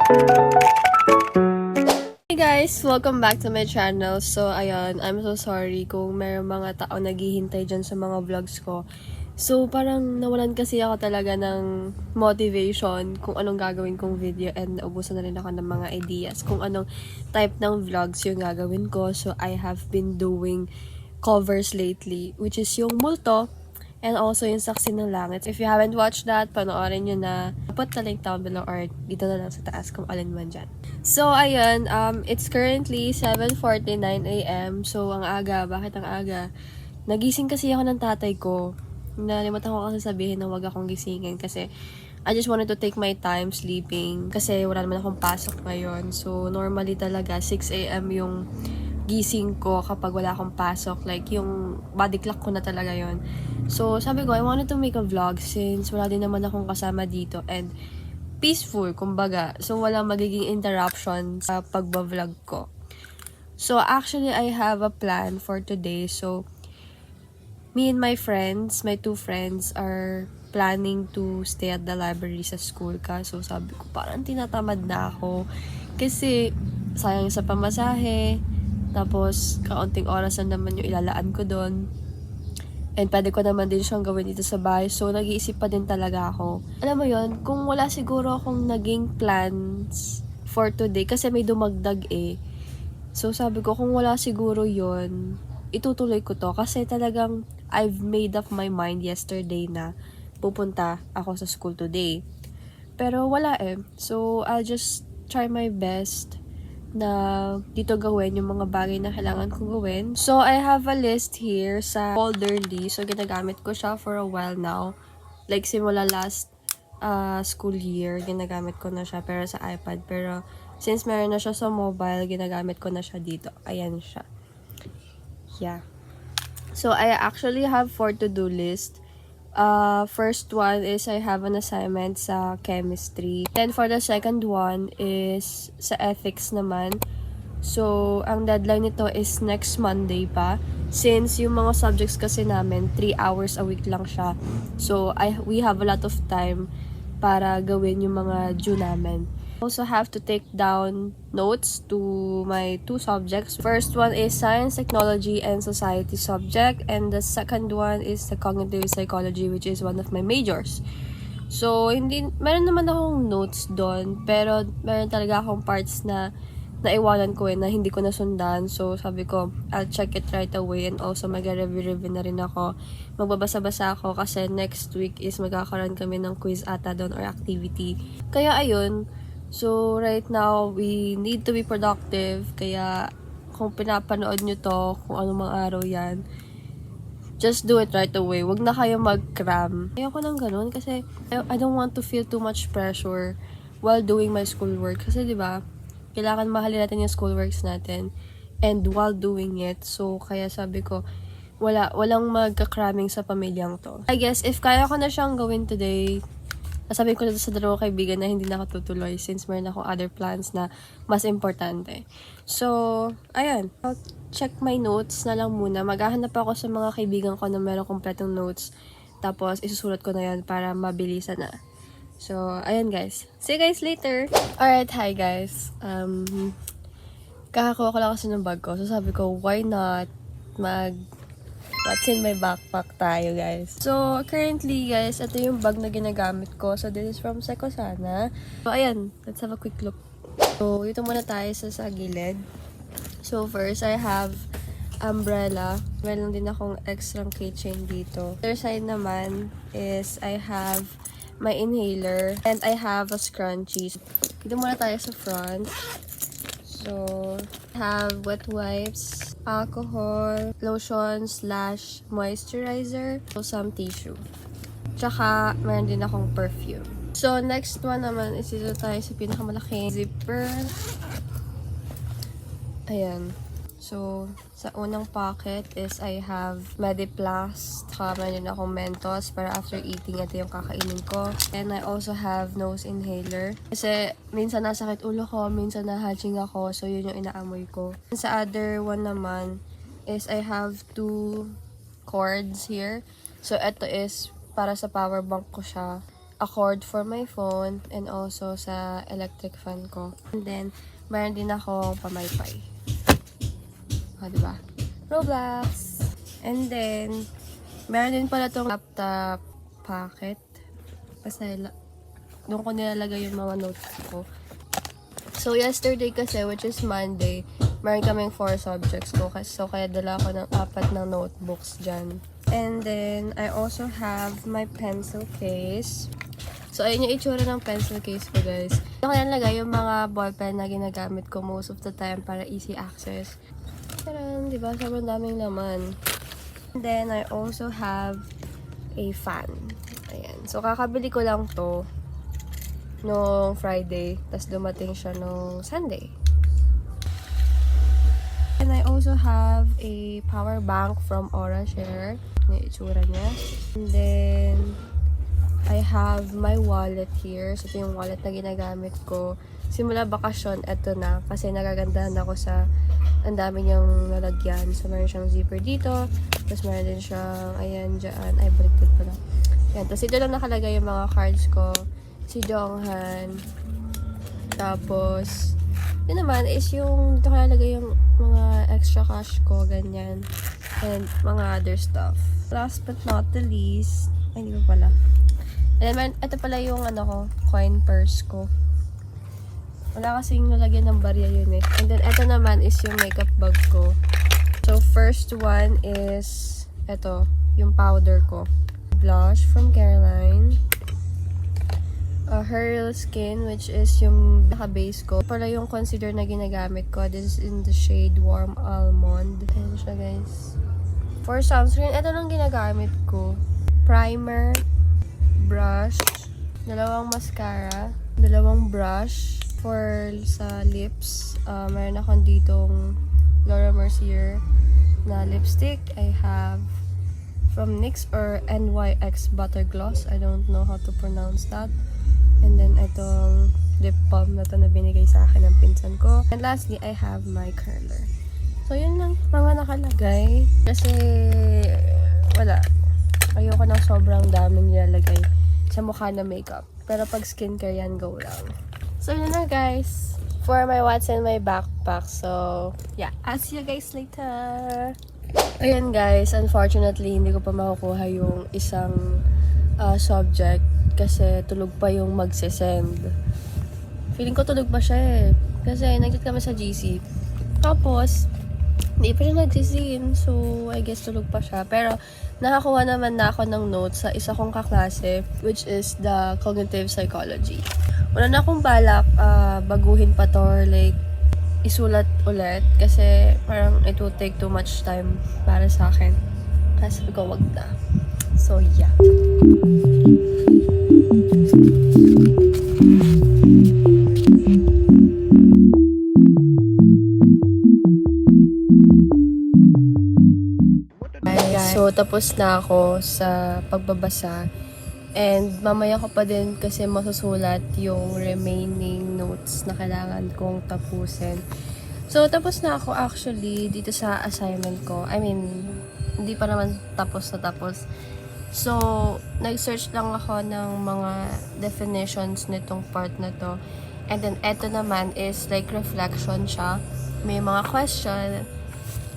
Hey guys! Welcome back to my channel. So, ayun, I'm so sorry kung may mga tao naghihintay dyan sa mga vlogs ko. So, parang nawalan kasi ako talaga ng motivation kung anong gagawin kong video and naubusan na rin ako ng mga ideas kung anong type ng vlogs yung gagawin ko. So, I have been doing covers lately, which is yung multo and also yung Saksi ng Langit. If you haven't watched that, panoorin nyo na. Put the link down below or dito na lang sa taas kung alin man dyan. So, ayun, it's currently 7:49 AM. So, ang aga. Bakit ang aga? Nagising kasi ako ng tatay ko. Nalimutan ko kasi sabihin na wag akong gisingin kasi I just wanted to take my time sleeping kasi wala naman akong pasok ngayon. So, normally talaga 6 AM yung gising ko kapag wala akong pasok. Like, yung body clock ko na talaga yon. So, sabi ko, I wanted to make a vlog since wala din naman akong kasama dito and peaceful, kumbaga. So, walang magiging interruption sa pagba-vlog ko. So, actually, I have a plan for today. So, me and my friends, my two friends are planning to stay at the library sa school ka. So, sabi ko, parang tinatamad na ako. Kasi, sayang sa pamasahe. Tapos, kaunting oras na naman yung ilalaan ko doon. And pwede ko naman din siyang gawin dito sa bahay. So, nag-iisip pa din talaga ako. Alam mo yon, kung wala siguro akong naging plans for today, kasi may dumagdag eh. So, sabi ko, kung wala siguro yon, itutuloy ko to. Kasi talagang, I've made up my mind yesterday na pupunta ako sa school today. Pero wala eh. So, I'll just try my best na dito gawin yung mga bagay na kailangan kong gawin. So, I have a list here sa Folderly. So, ginagamit ko siya for a while now. Like, simula last school year, ginagamit ko na siya pero sa iPad. Pero, since meron na siya sa mobile, ginagamit ko na siya dito. Ayan siya. Yeah. So, I actually have 4 to-do list. First one is I have an assignment sa chemistry. Then for the second one is sa ethics naman. So, ang deadline nito is next Monday pa. Since yung mga subjects kasi namin, 3 hours a week lang siya. So, we have a lot of time para gawin yung mga due namin. Also have to take down notes to my 2 subjects. First one is Science, Technology, and Society subject. And the second one is the Cognitive Psychology, which is one of my majors. So, meron naman akong notes doon, pero meron talaga akong parts na naiwanan ko na hindi ko nasundan. So, sabi ko, I'll check it right away and also mag-review na rin ako. Magbabasa-basa ako kasi next week is magkakaroon kami ng quiz ata doon or activity. Kaya ayun, so right now, we need to be productive. Kaya kung pinapanood nyo to, kung anong mga araw yan, just do it right away. Huwag na kayo mag-cram. Ayoko nang ganun kasi I don't want to feel too much pressure while doing my schoolwork. Kasi 'di ba, kailangan mahalin natin yung schoolworks natin and while doing it. So, kaya sabi ko, walang magka-cramming sa pamilyang to. I guess, if kaya ko na siyang gawin today, nasabi ko na sa dalawang kaibigan na hindi nakatutuloy since meron akong other plans na mas importante. So, ayan. I'll check my notes na lang muna. Maghahanap ako sa mga kaibigan ko na meron kompletong notes. Tapos, isusulat ko na yan para mabilisan na. So, ayan guys. See you guys later! Alright, hi guys. Kakakuha ko lang kasi ng bag ko. So, sabi ko, why not what's in my backpack tayo, guys. So, currently, guys, ito yung bag na ginagamit ko. So, this is from Secosana. So, ayan. Let's have a quick look. So, dito muna tayo sa gilid. So, first, I have umbrella. Meron din akong extra keychain dito. Other side naman is I have my inhaler and I have a scrunchie. Dito muna tayo sa front. So, I have wet wipes, alcohol, lotion / moisturizer, so some tissue. Tsaka, meron din akong perfume. So, next one naman is dito tayo sa pinakamalaking zipper. Ayan. So, sa unang pocket is I have Mediplast. Tsaka meron din akong Mentos para after eating, ito yung kakainin ko. And I also have nose inhaler. Kasi minsan nasakit ulo ko, minsan nahatching ako. So, yun yung inaamoy ko. And sa other one naman is I have 2 cords here. So, ito is para sa power bank ko siya. a cord for my phone, and also sa electric fan ko. And then, mayroon din akong pamaypay. Diba? Roblox! And then, mayroon din pala tong laptop pocket. Kasi, doon ko nilalagay yung mga notes ko. So, yesterday kasi, which is Monday, meron kaming 4 subjects ko. So, kaya dala ko ng 4 na notebooks dyan. And then, I also have my pencil case. So, ayun yung itsura ng pencil case ko, guys. Ito ko nalagay yung mga ballpen na ginagamit ko most of the time para easy access. Pero, di ba? Sobrang daming laman. And then, I also have a fan. Ayan. So, kakabili ko lang to noong Friday, tas dumating siya noong Sunday. And I also have a power bank from AuraShare. Yung itsura niya. And then, I have my wallet here. So, ito yung wallet na ginagamit ko. Simula bakasyon, eto na. Kasi nagagandahan ako sa ang dami niyang nalagyan. So, meron siyang zipper dito. Tapos, meron din siyang, ayan, dyan. Ay, baliktad pala. Ayan. Tapos, ito lang nakalagay yung mga cards ko. Si Donghan. Tapos, yun naman is yung dito nakalagay yung mga extra cash ko, ganyan. And mga other stuff. Last but not the least, ay, hindi pa pala. And then, ito pala yung coin purse ko. Wala kasing nalagyan ng barya yun eh. And then, ito naman is yung makeup bag ko. So, first one is, ito, yung powder ko. Blush from Caroline. Her Real Skin, which is yung naka-base ko. Pala yung concealer na ginagamit ko. This is in the shade Warm Almond. Ayan siya, guys. For sunscreen, ito lang ginagamit ko. Primer, brush, dalawang mascara, dalawang brush for sa lips. Meron akong ditong Laura Mercier na lipstick. I have from NYX or NYX Butter Gloss. I don't know how to pronounce that. And then, itong lip balm na to na binigay sa akin ng pinsan ko. And lastly, I have my curler. So, yun lang mga nakalagay. Kasi, wala. Ayoko na sobrang daming nilalagay sa mukha na makeup. Pero pag skincare yan, go lang. So, yun na guys. For my what's in my backpack. So, yeah. I'll see you guys later. Ayan guys, unfortunately, hindi ko pa makukuha yung isang subject. Kasi tulog pa yung magsisend. Feeling ko tulog pa siya eh. Kasi nag-chat kami sa GC. Tapos, hindi pa siya nag-GC. So, I guess tulog pa siya. Pero, nakakuha naman na ako ng notes sa isa kong kaklase, which is the cognitive psychology. Wala na akong balak baguhin pa to or like isulat ulit. Kasi parang it will take too much time para sa akin. Kasi ko wag na. So, yeah. So, tapos na ako sa pagbabasa. And, mamaya ko pa din kasi masusulat yung remaining notes na kailangan kong tapusin. So, tapos na ako actually dito sa assignment ko. I mean, hindi pa naman tapos na tapos. So, nag-search lang ako ng mga definitions nitong part na to. And then, eto naman is like reflection siya. May mga question.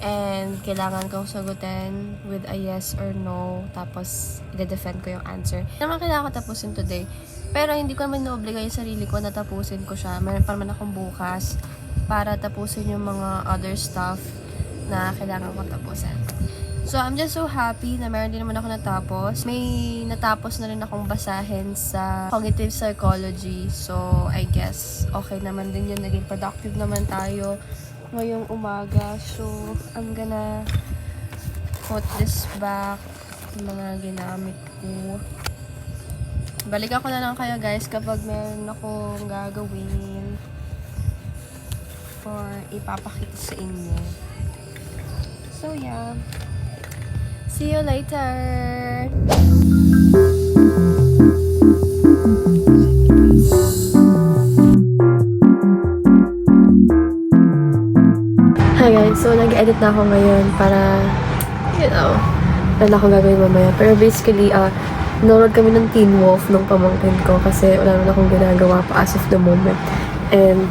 And, kailangan kong sagutin with a yes or no. Tapos, i-defend ko yung answer. Hindi naman kailangan ko tapusin today. Pero, hindi ko naman na-obliga yung sarili ko na tapusin ko siya. Meron pa naman akong bukas para tapusin yung mga other stuff na kailangan kong tapusin. So, I'm just so happy na meron din naman ako natapos. May natapos na rin akong basahin sa cognitive psychology. So, I guess, okay naman din yun. Naging productive naman tayo ngayong umaga. So, I'm gonna put this back. Yung mga ginamit ko. Balikan ko na lang kayo guys kapag meron akong gagawin or ipapakita sa inyo. So, yeah. See you later! Hi guys, so nag-edit na ako ngayon para, you know, wala akong gagawin mamaya. Pero basically, nanonood kami ng Teen Wolf nung pamangkin ko kasi wala naman akong ginagawa pa as of the moment. And,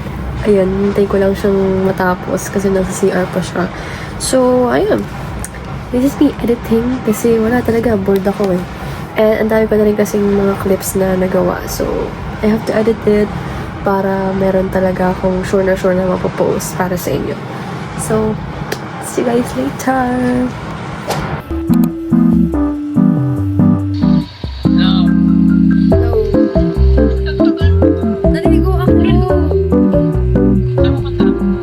ayun, hintay ko lang siyang matapos kasi nasa CR pa siya. So, ayun. This is me editing kasi wala talaga, bored ako eh. And ang dami ko na rin kasing mga clips na nagawa. So, I have to edit it para meron talaga akong sure na mapopost para sa inyo. So, see you guys later! Naligo ako!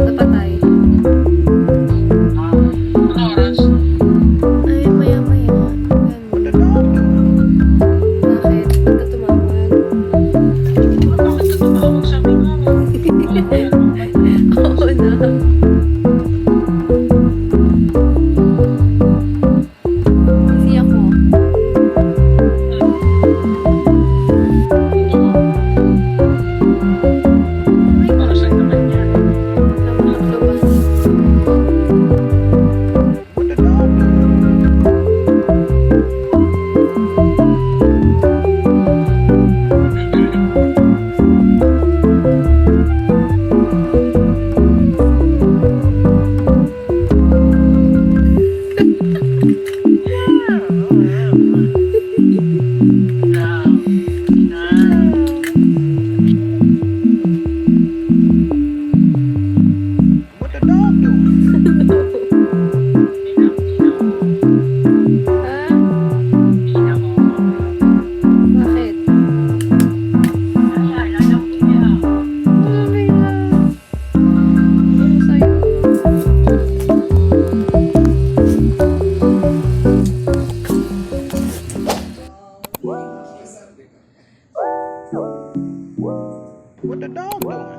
Napatay. Ay, maya-maya. Bakit? Ba't ka tumawag? Oo na. Busy ako. What the dog doing?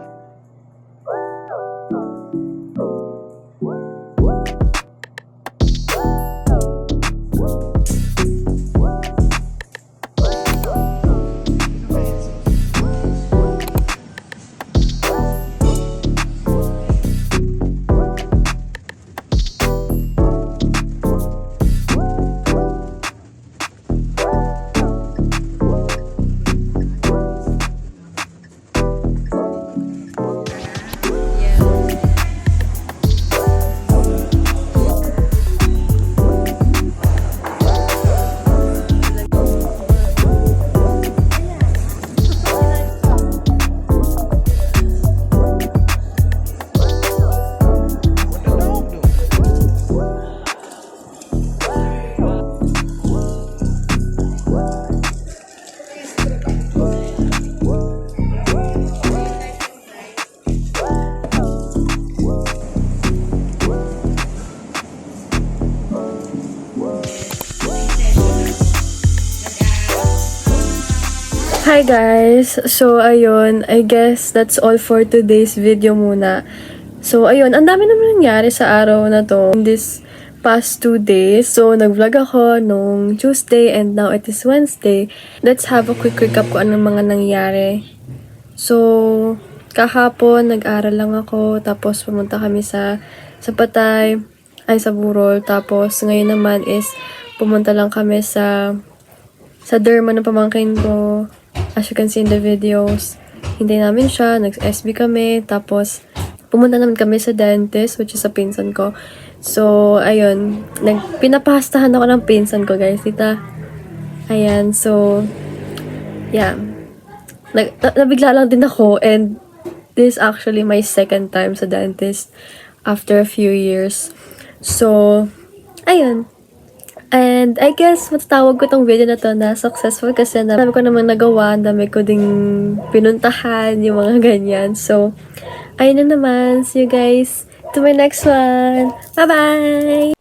Hi guys! So, ayun. I guess that's all for today's video muna. So, ayun. Ang dami naman nangyari sa araw na to in this past 2 days. So, nag-vlog ako nung Tuesday and now it is Wednesday. Let's have a quick recap kung anong mga nangyari. So, kahapon, nag-aral lang ako. Tapos, pumunta kami sa Patay, ay sa Burol. Tapos, ngayon naman is pumunta lang kami sa derma ng pamangkin ko. As you can see in the videos, hintay namin siya, nag-SB kami, tapos pumunta naman kami sa dentist, which is sa pinsan ko. So, ayun, pinapastahan ako ng pinsan ko, guys, tita. Ayan, so, yeah. Nabigla lang din ako, and this is actually my second time sa dentist after a few years. So, ayun. And I guess matatawag ko tong video na to na successful kasi na dami ko naman nagawa, dami ko ding pinuntahan, yung mga ganyan. So, ayun na naman. See you guys to my next one. Bye-bye!